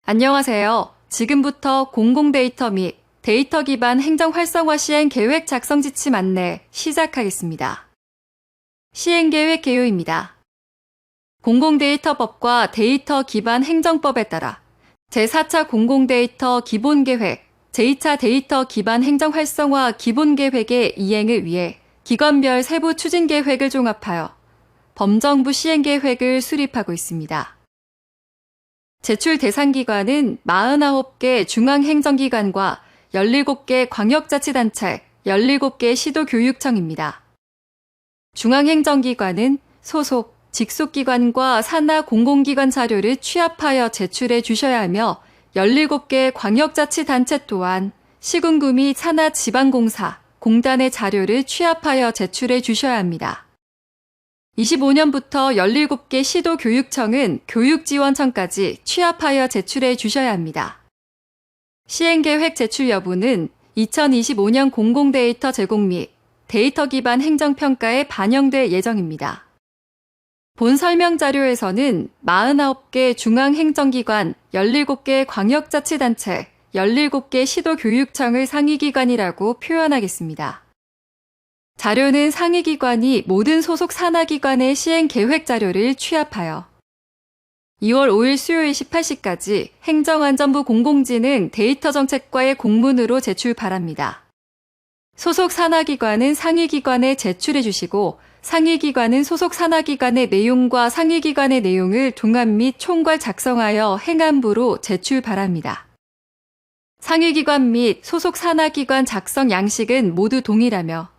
안녕하세요. 지금부터 공공데이터 및 데이터 기반 행정 활성화 시행 계획 작성 지침 안내 시작하겠습니다. 시행 계획 개요입니다. 공공데이터법과 데이터 기반 행정법에 따라 제4차 공공데이터 기본계획, 제2차 데이터 기반 행정 활성화 기본계획의 이행을 위해 기관별 세부 추진 계획을 종합하여 범정부 시행 계획을 수립하고 있습니다. 제출 대상 기관은 49개 중앙행정기관과 17개 광역자치단체, 17개 시도교육청입니다. 중앙행정기관은 소속, 직속기관과 산하 공공기관 자료를 취합하여 제출해 주셔야 하며 17개 광역자치단체 또한 시군구 및 산하 지방공사, 공단의 자료를 취합하여 제출해 주셔야 합니다. 25년부터 17개 시도교육청은 교육지원청까지 취합하여 제출해 주셔야 합니다. 시행계획 제출 여부는 2025년 공공데이터 제공 및 데이터 기반 행정평가에 반영될 예정입니다. 본 설명자료에서는 49개 중앙행정기관, 17개 광역자치단체, 17개 시도교육청을 상위기관이라고 표현하겠습니다. 자료는 상위기관이 모든 소속 산하기관의 시행계획 자료를 취합하여 2월 5일 수요일 18시까지 행정안전부 공공지능 데이터정책과의 공문으로 제출 바랍니다. 소속 산하기관은 상위기관에 제출해 주시고 상위기관은 소속 산하기관의 내용과 상위기관의 내용을 종합 및 총괄 작성하여 행안부로 제출 바랍니다. 상위기관 및 소속 산하기관 작성 양식은 모두 동일하며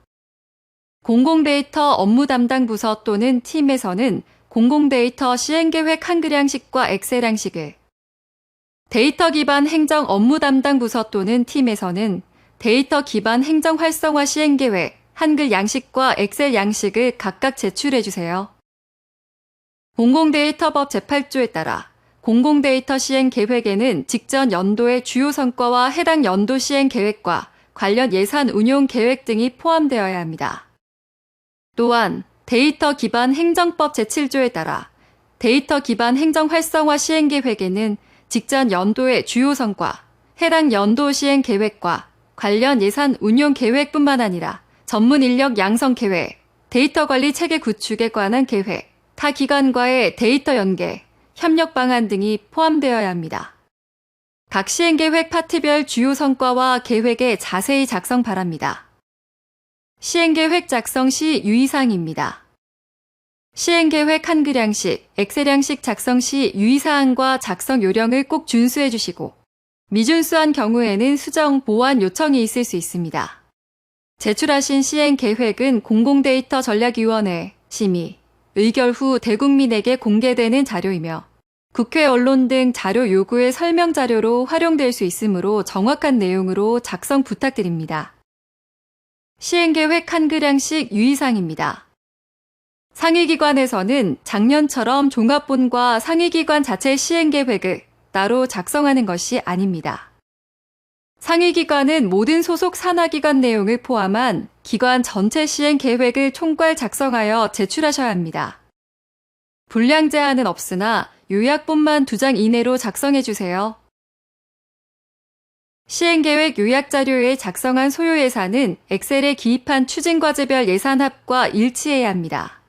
공공데이터 업무 담당 부서 또는 팀에서는 공공데이터 시행계획 한글 양식과 엑셀 양식을, 데이터 기반 행정 업무 담당 부서 또는 팀에서는 데이터 기반 행정 활성화 시행계획 한글 양식과 엑셀 양식을 각각 제출해 주세요. 공공데이터법 제8조에 따라 공공데이터 시행계획에는 직전 연도의 주요 성과와 해당 연도 시행계획과 관련 예산 운용 계획 등이 포함되어야 합니다. 또한 데이터 기반 행정법 제7조에 따라 데이터 기반 행정 활성화 시행계획에는 직전 연도의 주요 성과, 해당 연도 시행 계획과 관련 예산 운용 계획뿐만 아니라 전문 인력 양성 계획, 데이터 관리 체계 구축에 관한 계획, 타 기관과의 데이터 연계, 협력 방안 등이 포함되어야 합니다. 각 시행계획 파트별 주요 성과와 계획에 자세히 작성 바랍니다. 시행계획 작성 시 유의사항입니다. 시행계획 한글 양식, 엑셀 양식 작성 시 유의사항과 작성 요령을 꼭 준수해 주시고 미준수한 경우에는 수정, 보완 요청이 있을 수 있습니다. 제출하신 시행계획은 공공데이터 전략위원회, 심의, 의결 후 대국민에게 공개되는 자료이며 국회 언론 등 자료 요구의 설명 자료로 활용될 수 있으므로 정확한 내용으로 작성 부탁드립니다. 시행계획 한글 양식 유의사항입니다. 상위기관에서는 작년처럼 종합본과 상위기관 자체 시행계획을 따로 작성하는 것이 아닙니다. 상위기관은 모든 소속 산하기관 내용을 포함한 기관 전체 시행계획을 총괄 작성하여 제출하셔야 합니다. 분량 제한은 없으나 요약본만 2장 이내로 작성해 주세요. 시행계획 요약자료에 작성한 소요 예산은 엑셀에 기입한 추진과제별 예산합과 일치해야 합니다.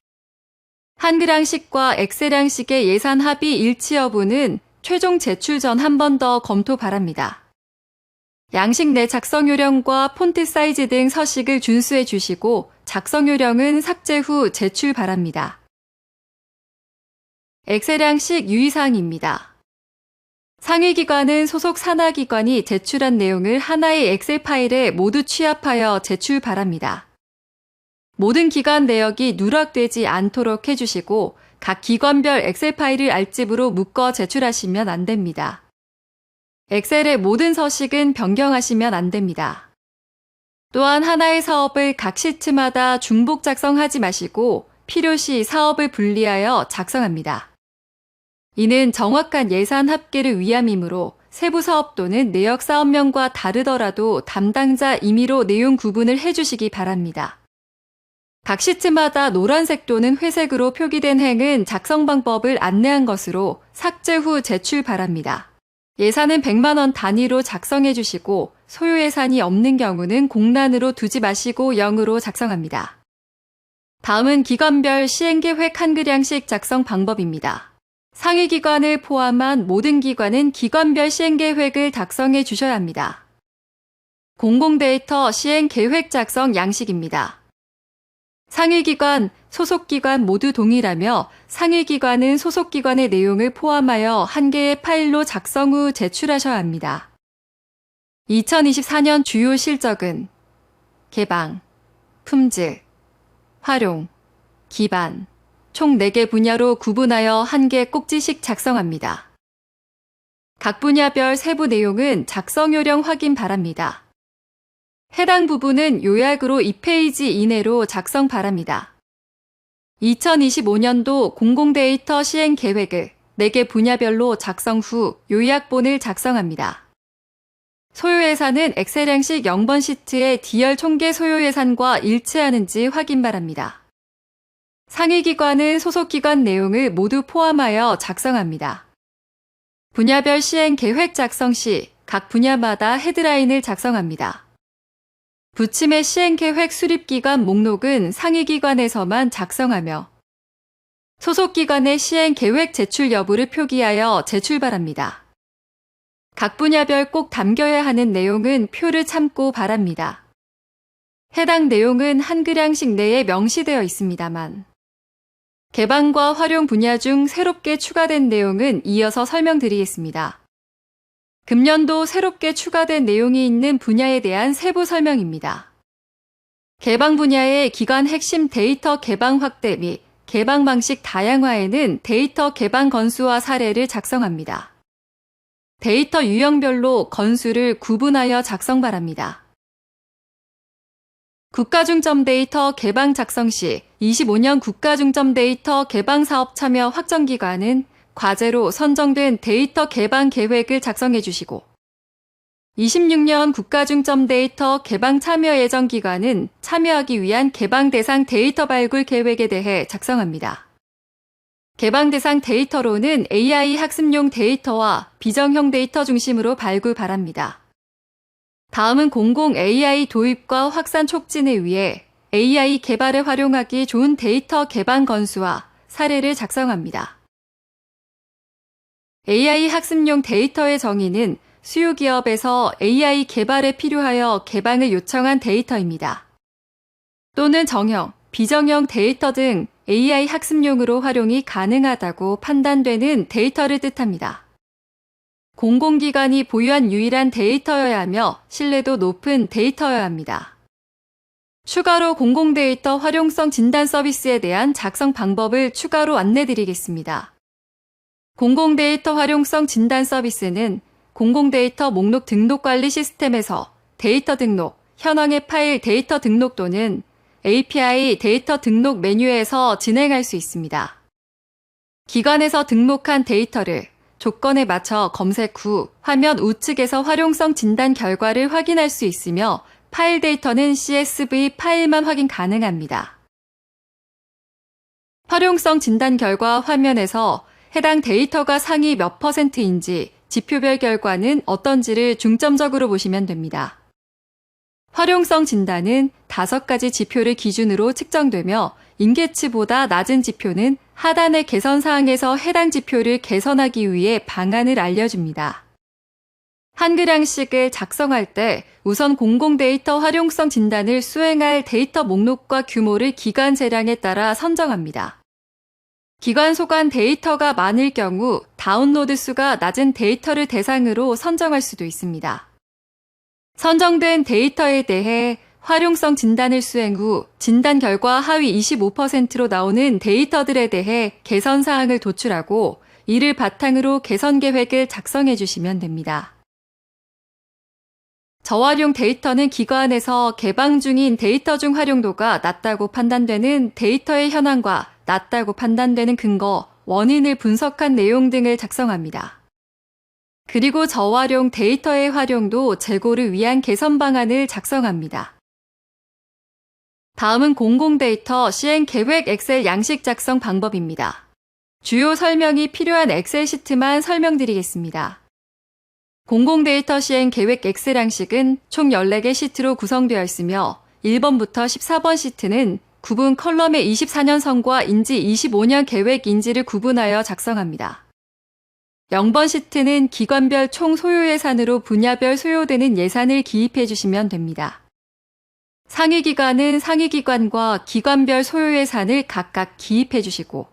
한글 양식과 엑셀 양식의 예산 합이 일치 여부는 최종 제출 전 한 번 더 검토 바랍니다. 양식 내 작성 요령과 폰트 사이즈 등 서식을 준수해 주시고 작성 요령은 삭제 후 제출 바랍니다. 엑셀 양식 유의사항입니다. 상위기관은 소속 산하기관이 제출한 내용을 하나의 엑셀 파일에 모두 취합하여 제출 바랍니다. 모든 기관 내역이 누락되지 않도록 해주시고 각 기관별 엑셀 파일을 알집으로 묶어 제출하시면 안 됩니다. 엑셀의 모든 서식은 변경하시면 안 됩니다. 또한 하나의 사업을 각 시트마다 중복 작성하지 마시고 필요시 사업을 분리하여 작성합니다. 이는 정확한 예산 합계를 위함이므로 세부 사업 또는 내역 사업명과 다르더라도 담당자 임의로 내용 구분을 해주시기 바랍니다. 각 시트마다 노란색 또는 회색으로 표기된 행은 작성 방법을 안내한 것으로 삭제 후 제출 바랍니다. 예산은 100만 원 단위로 작성해 주시고 소요 예산이 없는 경우는 공란으로 두지 마시고 0으로 작성합니다. 다음은 기관별 시행계획 한글양식 작성 방법입니다. 상위 기관을 포함한 모든 기관은 기관별 시행계획을 작성해 주셔야 합니다. 공공데이터 시행계획 작성 양식입니다. 상위기관, 소속기관 모두 동일하며 상위기관은 소속기관의 내용을 포함하여 한 개의 파일로 작성 후 제출하셔야 합니다. 2024년 주요 실적은 개방, 품질, 활용, 기반, 총 4개 분야로 구분하여 한 개 꼭지씩 작성합니다. 각 분야별 세부 내용은 작성 요령 확인 바랍니다. 해당 부분은 요약으로 2페이지 이내로 작성 바랍니다. 2025년도 공공데이터 시행 계획을 4개 분야별로 작성 후 요약본을 작성합니다. 소요 예산은 엑셀 양식 0번 시트의 D열 총계 소요 예산과 일치하는지 확인 바랍니다. 상위 기관은 소속 기관 내용을 모두 포함하여 작성합니다. 분야별 시행 계획 작성 시 각 분야마다 헤드라인을 작성합니다. 부침의 시행계획 수립기관 목록은 상위기관에서만 작성하며 소속기관의 시행계획 제출 여부를 표기하여 제출 바랍니다. 각 분야별 꼭 담겨야 하는 내용은 표를 참고 바랍니다. 해당 내용은 한글양식 내에 명시되어 있습니다만 개방과 활용 분야 중 새롭게 추가된 내용은 이어서 설명드리겠습니다. 금년도 새롭게 추가된 내용이 있는 분야에 대한 세부 설명입니다. 개방 분야의 기관 핵심 데이터 개방 확대 및 개방 방식 다양화에는 데이터 개방 건수와 사례를 작성합니다. 데이터 유형별로 건수를 구분하여 작성 바랍니다. 국가중점 데이터 개방 작성 시 25년 국가중점 데이터 개방 사업 참여 확정기관은 과제로 선정된 데이터 개방 계획을 작성해 주시고 26년 국가중점 데이터 개방 참여 예정 기간은 참여하기 위한 개방 대상 데이터 발굴 계획에 대해 작성합니다. 개방 대상 데이터로는 AI 학습용 데이터와 비정형 데이터 중심으로 발굴 바랍니다. 다음은 공공 AI 도입과 확산 촉진을 위해 AI 개발에 활용하기 좋은 데이터 개방 건수와 사례를 작성합니다. AI 학습용 데이터의 정의는 수요 기업에서 AI 개발에 필요하여 개방을 요청한 데이터입니다. 또는 정형, 비정형 데이터 등 AI 학습용으로 활용이 가능하다고 판단되는 데이터를 뜻합니다. 공공기관이 보유한 유일한 데이터여야 하며 신뢰도 높은 데이터여야 합니다. 추가로 공공데이터 활용성 진단 서비스에 대한 작성 방법을 추가로 안내드리겠습니다. 공공데이터 활용성 진단 서비스는 공공데이터 목록 등록 관리 시스템에서 데이터 등록, 현황의 파일 데이터 등록 또는 API 데이터 등록 메뉴에서 진행할 수 있습니다. 기관에서 등록한 데이터를 조건에 맞춰 검색 후 화면 우측에서 활용성 진단 결과를 확인할 수 있으며 파일 데이터는 CSV 파일만 확인 가능합니다. 활용성 진단 결과 화면에서 해당 데이터가 상위 몇 %인지 지표별 결과는 어떤지를 중점적으로 보시면 됩니다. 활용성 진단은 5가지 지표를 기준으로 측정되며 임계치보다 낮은 지표는 하단의 개선 사항에서 해당 지표를 개선하기 위해 방안을 알려줍니다. 한글양식을 작성할 때 우선 공공데이터 활용성 진단을 수행할 데이터 목록과 규모를 기관 재량에 따라 선정합니다. 기관 소관 데이터가 많을 경우 다운로드 수가 낮은 데이터를 대상으로 선정할 수도 있습니다. 선정된 데이터에 대해 활용성 진단을 수행 후 진단 결과 하위 25%로 나오는 데이터들에 대해 개선 사항을 도출하고 이를 바탕으로 개선 계획을 작성해 주시면 됩니다. 저활용 데이터는 기관에서 개방 중인 데이터 중 활용도가 낮다고 판단되는 데이터의 현황과 낮다고 판단되는 근거, 원인을 분석한 내용 등을 작성합니다. 그리고 저활용 데이터의 활용도 제고를 위한 개선 방안을 작성합니다. 다음은 공공데이터 시행 계획 엑셀 양식 작성 방법입니다. 주요 설명이 필요한 엑셀 시트만 설명드리겠습니다. 공공데이터 시행 계획 엑셀양식은 총 14개 시트로 구성되어 있으며 1번부터 14번 시트는 구분 컬럼의 24년 선과 인지 25년 계획 인지를 구분하여 작성합니다. 0번 시트는 기관별 총 소요 예산으로 분야별 소요되는 예산을 기입해 주시면 됩니다. 상위 기관은 상위 기관과 기관별 소요 예산을 각각 기입해 주시고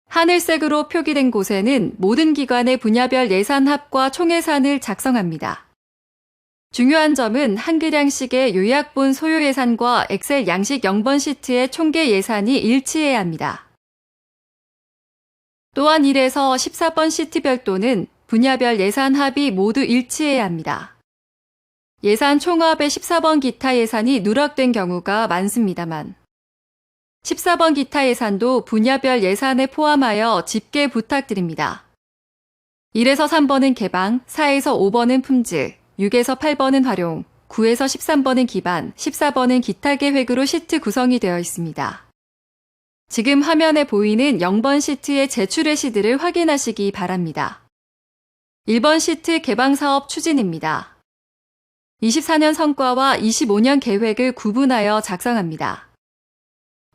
하늘색으로 표기된 곳에는 모든 기관의 분야별 예산 합과 총예산을 작성합니다. 중요한 점은 한글 양식의 요약본 소요 예산과 엑셀 양식 0번 시트의 총계 예산이 일치해야 합니다. 또한 1에서 14번 시트 별도는 분야별 예산 합이 모두 일치해야 합니다. 예산 총합의 14번 기타 예산이 누락된 경우가 많습니다만 14번 기타 예산도 분야별 예산에 포함하여 집계 부탁드립니다. 1에서 3번은 개방, 4에서 5번은 품질, 6에서 8번은 활용, 9에서 13번은 기반, 14번은 기타 계획으로 시트 구성이 되어 있습니다. 지금 화면에 보이는 0번 시트의 제출 예시들을 확인하시기 바랍니다. 1번 시트 개방사업 추진입니다. 24년 성과와 25년 계획을 구분하여 작성합니다.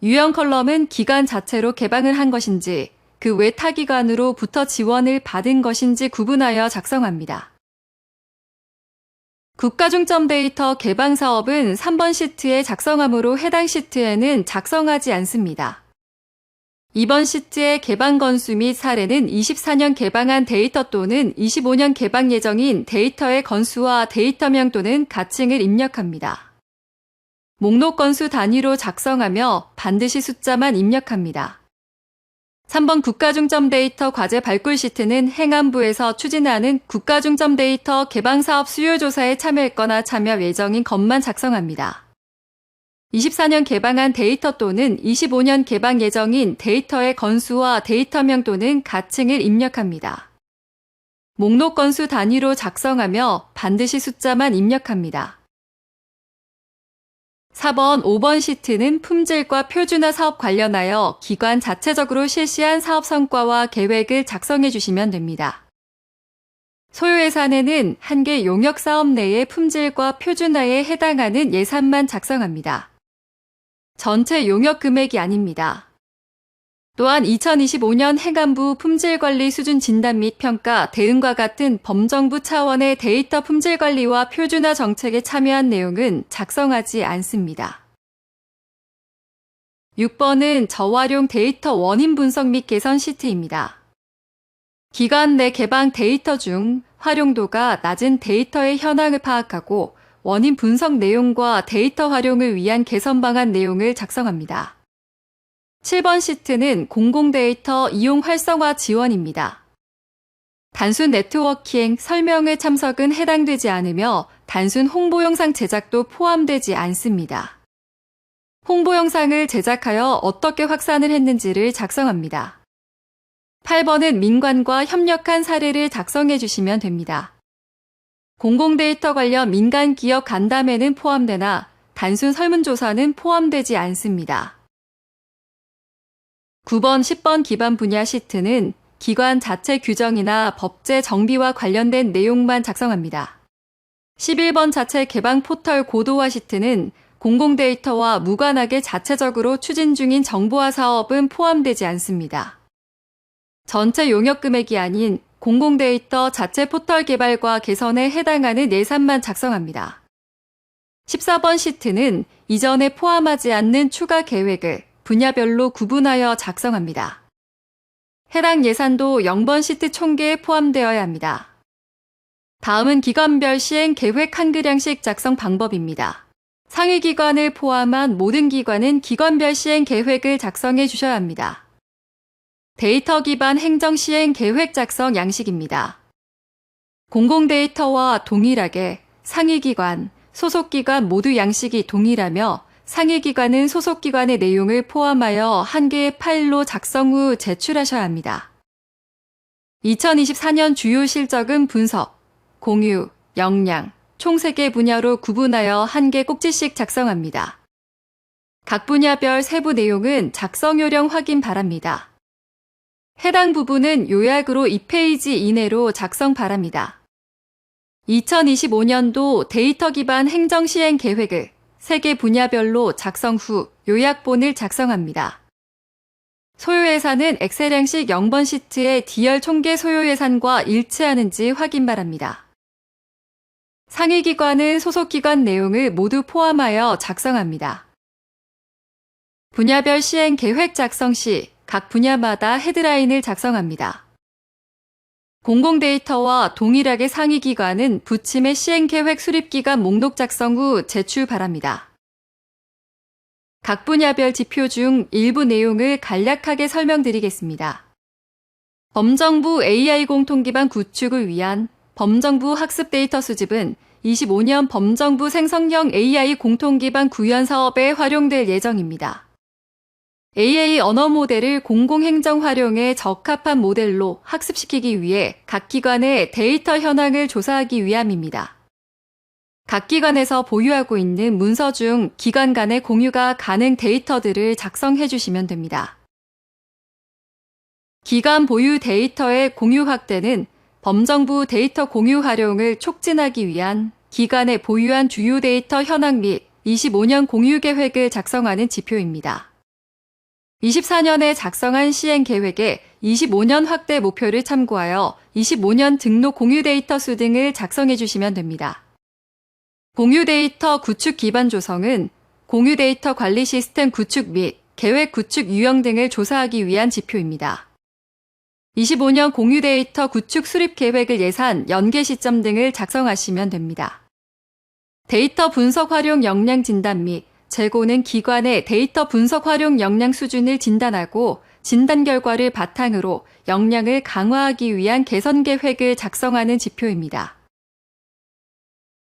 유형 컬럼은 기관 자체로 개방을 한 것인지 그 외 타기관으로부터 지원을 받은 것인지 구분하여 작성합니다. 국가중점 데이터 개방 사업은 3번 시트에 작성하므로 해당 시트에는 작성하지 않습니다. 2번 시트의 개방 건수 및 사례는 24년 개방한 데이터 또는 25년 개방 예정인 데이터의 건수와 데이터명 또는 가칭을 입력합니다. 목록 건수 단위로 작성하며 반드시 숫자만 입력합니다. 3번 국가중점 데이터 과제 발굴 시트는 행안부에서 추진하는 국가중점 데이터 개방사업 수요조사에 참여했거나 참여 예정인 것만 작성합니다. 24년 개방한 데이터 또는 25년 개방 예정인 데이터의 건수와 데이터명 또는 가칭을 입력합니다. 목록 건수 단위로 작성하며 반드시 숫자만 입력합니다. 4번, 5번 시트는 품질과 표준화 사업 관련하여 기관 자체적으로 실시한 사업 성과와 계획을 작성해 주시면 됩니다. 소요 예산에는 한개 용역 사업 내의 품질과 표준화에 해당하는 예산만 작성합니다. 전체 용역 금액이 아닙니다. 또한 2025년 행안부 품질관리 수준 진단 및 평가 대응과 같은 범정부 차원의 데이터 품질관리와 표준화 정책에 참여한 내용은 작성하지 않습니다. 6번은 저활용 데이터 원인 분석 및 개선 시트입니다. 기관 내 개방 데이터 중 활용도가 낮은 데이터의 현황을 파악하고 원인 분석 내용과 데이터 활용을 위한 개선 방안 내용을 작성합니다. 7번 시트는 공공데이터 이용 활성화 지원입니다. 단순 네트워킹, 설명회 참석은 해당되지 않으며 단순 홍보 영상 제작도 포함되지 않습니다. 홍보 영상을 제작하여 어떻게 확산을 했는지를 작성합니다. 8번은 민관과 협력한 사례를 작성해 주시면 됩니다. 공공데이터 관련 민간 기업 간담회는 포함되나 단순 설문조사는 포함되지 않습니다. 9번, 10번 기반 분야 시트는 기관 자체 규정이나 법제 정비와 관련된 내용만 작성합니다. 11번 자체 개방 포털 고도화 시트는 공공데이터와 무관하게 자체적으로 추진 중인 정보화 사업은 포함되지 않습니다. 전체 용역 금액이 아닌 공공데이터 자체 포털 개발과 개선에 해당하는 예산만 작성합니다. 14번 시트는 이전에 포함하지 않는 추가 계획을 분야별로 구분하여 작성합니다. 해당 예산도 0번 시트 총계에 포함되어야 합니다. 다음은 기관별 시행 계획 한글 양식 작성 방법입니다. 상위 기관을 포함한 모든 기관은 기관별 시행 계획을 작성해 주셔야 합니다. 데이터 기반 행정 시행 계획 작성 양식입니다. 공공데이터와 동일하게 상위 기관, 소속 기관 모두 양식이 동일하며 상위 기관은 소속 기관의 내용을 포함하여 한 개의 파일로 작성 후 제출하셔야 합니다. 2024년 주요 실적은 분석, 공유, 역량, 총 3개 분야로 구분하여 한 개 꼭지씩 작성합니다. 각 분야별 세부 내용은 작성 요령 확인 바랍니다. 해당 부분은 요약으로 2페이지 이내로 작성 바랍니다. 2025년도 데이터 기반 행정 시행 계획을 세개 분야별로 작성 후 요약본을 작성합니다. 소요 예산은 엑셀 형식 0번 시트의 D열 총계 소요 예산과 일치하는지 확인 바랍니다. 상위기관은 소속기관 내용을 모두 포함하여 작성합니다. 분야별 시행 계획 작성 시 각 분야마다 헤드라인을 작성합니다. 공공데이터와 동일하게 상위기관은 부침의 시행계획 수립기간 목록 작성 후 제출 바랍니다. 각 분야별 지표 중 일부 내용을 간략하게 설명드리겠습니다. 범정부 AI 공통기반 구축을 위한 범정부 학습 데이터 수집은 25년 범정부 생성형 AI 공통기반 구현 사업에 활용될 예정입니다. AI 언어 모델을 공공행정 활용에 적합한 모델로 학습시키기 위해 각 기관의 데이터 현황을 조사하기 위함입니다. 각 기관에서 보유하고 있는 문서 중 기관 간의 공유가 가능 데이터들을 작성해 주시면 됩니다. 기관 보유 데이터의 공유 확대는 범정부 데이터 공유 활용을 촉진하기 위한 기관의 보유한 주요 데이터 현황 및 25년 공유 계획을 작성하는 지표입니다. 24년에 작성한 시행 계획에 25년 확대 목표를 참고하여 25년 등록 공유 데이터 수 등을 작성해 주시면 됩니다. 공유 데이터 구축 기반 조성은 공유 데이터 관리 시스템 구축 및 계획 구축 유형 등을 조사하기 위한 지표입니다. 25년 공유 데이터 구축 수립 계획을 예산, 연계 시점 등을 작성하시면 됩니다. 데이터 분석 활용 역량 진단 및 재고는 기관의 데이터 분석 활용 역량 수준을 진단하고 진단 결과를 바탕으로 역량을 강화하기 위한 개선 계획을 작성하는 지표입니다.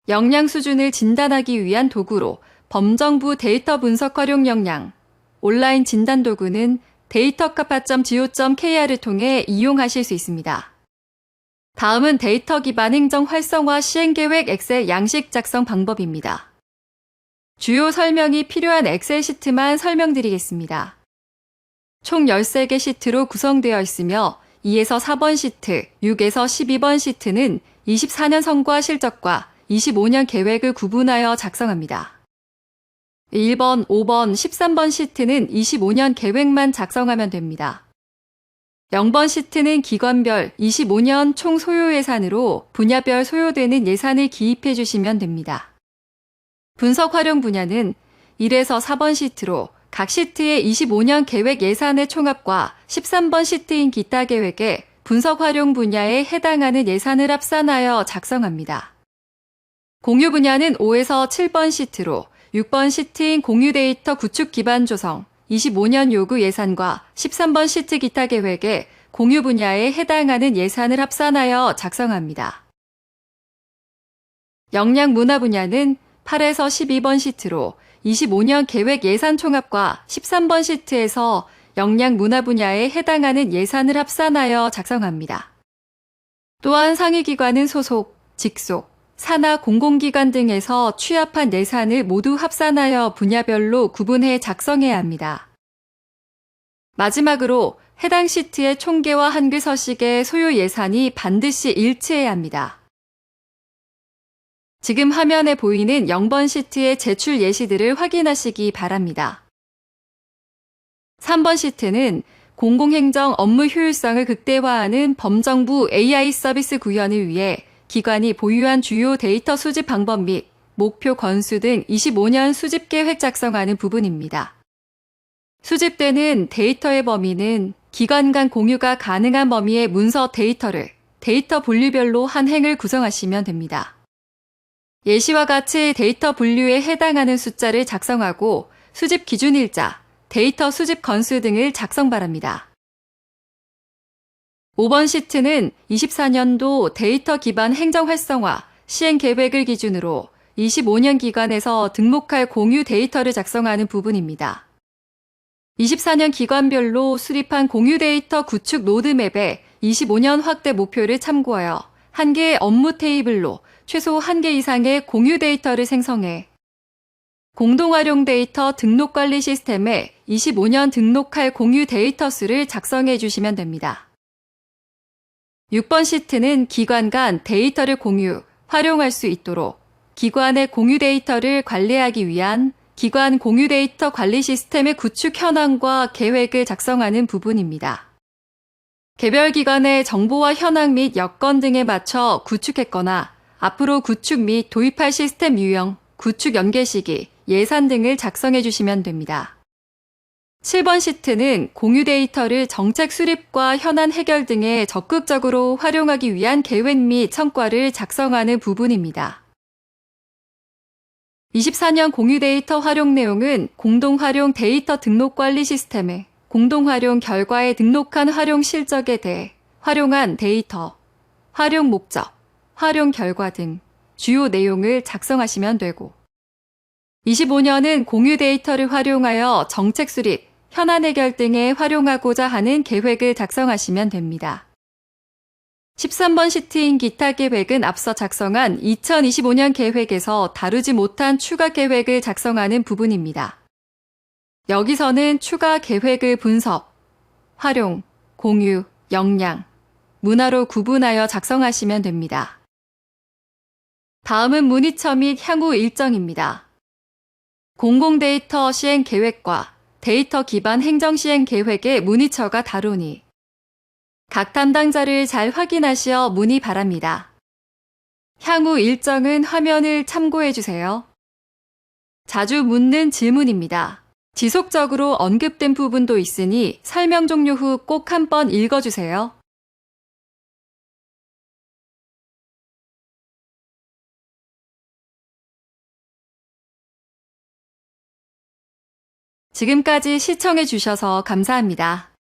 역량 수준을 진단하기 위한 도구로 범정부 데이터 분석 활용 역량, 온라인 진단 도구는 데이터카파.go.kr을 통해 이용하실 수 있습니다. 다음은 데이터 기반 행정 활성화 시행계획 엑셀 양식 작성 방법입니다. 주요 설명이 필요한 엑셀 시트만 설명드리겠습니다. 총 13개 시트로 구성되어 있으며 2에서 4번 시트, 6에서 12번 시트는 24년 성과 실적과 25년 계획을 구분하여 작성합니다. 1번, 5번, 13번 시트는 25년 계획만 작성하면 됩니다. 0번 시트는 기관별 25년 총 소요 예산으로 분야별 소요되는 예산을 기입해 주시면 됩니다. 분석 활용 분야는 1에서 4번 시트로 각 시트의 25년 계획 예산의 총합과 13번 시트인 기타 계획에 분석 활용 분야에 해당하는 예산을 합산하여 작성합니다. 공유 분야는 5에서 7번 시트로 6번 시트인 공유 데이터 구축 기반 조성, 25년 요구 예산과 13번 시트 기타 계획에 공유 분야에 해당하는 예산을 합산하여 작성합니다. 역량 문화 분야는 8에서 12번 시트로 25년 계획 예산 총합과 13번 시트에서 역량 문화 분야에 해당하는 예산을 합산하여 작성합니다. 또한 상위기관은 소속, 직속, 산하 공공기관 등에서 취합한 예산을 모두 합산하여 분야별로 구분해 작성해야 합니다. 마지막으로 해당 시트의 총계와 한글 서식의 소요 예산이 반드시 일치해야 합니다. 지금 화면에 보이는 0번 시트의 제출 예시들을 확인하시기 바랍니다. 3번 시트는 공공행정 업무 효율성을 극대화하는 범정부 AI 서비스 구현을 위해 기관이 보유한 주요 데이터 수집 방법 및 목표 건수 등 25년 수집 계획 작성하는 부분입니다. 수집되는 데이터의 범위는 기관 간 공유가 가능한 범위의 문서 데이터를 데이터 분류별로 한 행을 구성하시면 됩니다. 예시와 같이 데이터 분류에 해당하는 숫자를 작성하고 수집 기준 일자, 데이터 수집 건수 등을 작성 바랍니다. 5번 시트는 24년도 데이터 기반 행정 활성화 시행 계획을 기준으로 25년 기관에서 등록할 공유 데이터를 작성하는 부분입니다. 24년 기관별로 수립한 공유 데이터 구축 로드맵에 25년 확대 목표를 참고하여 한 개의 업무 테이블로 최소 1개 이상의 공유 데이터를 생성해 공동활용 데이터 등록관리 시스템에 25년 등록할 공유 데이터 수를 작성해 주시면 됩니다. 6번 시트는 기관 간 데이터를 공유, 활용할 수 있도록 기관의 공유 데이터를 관리하기 위한 기관 공유 데이터 관리 시스템의 구축 현황과 계획을 작성하는 부분입니다. 개별 기관의 정보와 현황 및 여건 등에 맞춰 구축했거나 앞으로 구축 및 도입할 시스템 유형, 구축 연계 시기, 예산 등을 작성해 주시면 됩니다. 7번 시트는 공유 데이터를 정책 수립과 현안 해결 등에 적극적으로 활용하기 위한 계획 및 성과를 작성하는 부분입니다. 24년 공유 데이터 활용 내용은 공동활용 데이터 등록 관리 시스템의 공동활용 결과에 등록한 활용 실적에 대해 활용한 데이터, 활용 목적, 활용 결과 등 주요 내용을 작성하시면 되고 25년은 공유 데이터를 활용하여 정책 수립, 현안 해결 등에 활용하고자 하는 계획을 작성하시면 됩니다. 13번 시트인 기타 계획은 앞서 작성한 2025년 계획에서 다루지 못한 추가 계획을 작성하는 부분입니다. 여기서는 추가 계획을 분석, 활용, 공유, 역량, 문화로 구분하여 작성하시면 됩니다. 다음은 문의처 및 향후 일정입니다. 공공데이터 시행 계획과 데이터 기반 행정 시행 계획의 문의처가 다루니 각 담당자를 잘 확인하시어 문의 바랍니다. 향후 일정은 화면을 참고해 주세요. 자주 묻는 질문입니다. 지속적으로 언급된 부분도 있으니 설명 종료 후 꼭 한번 읽어주세요. 지금까지 시청해 주셔서 감사합니다.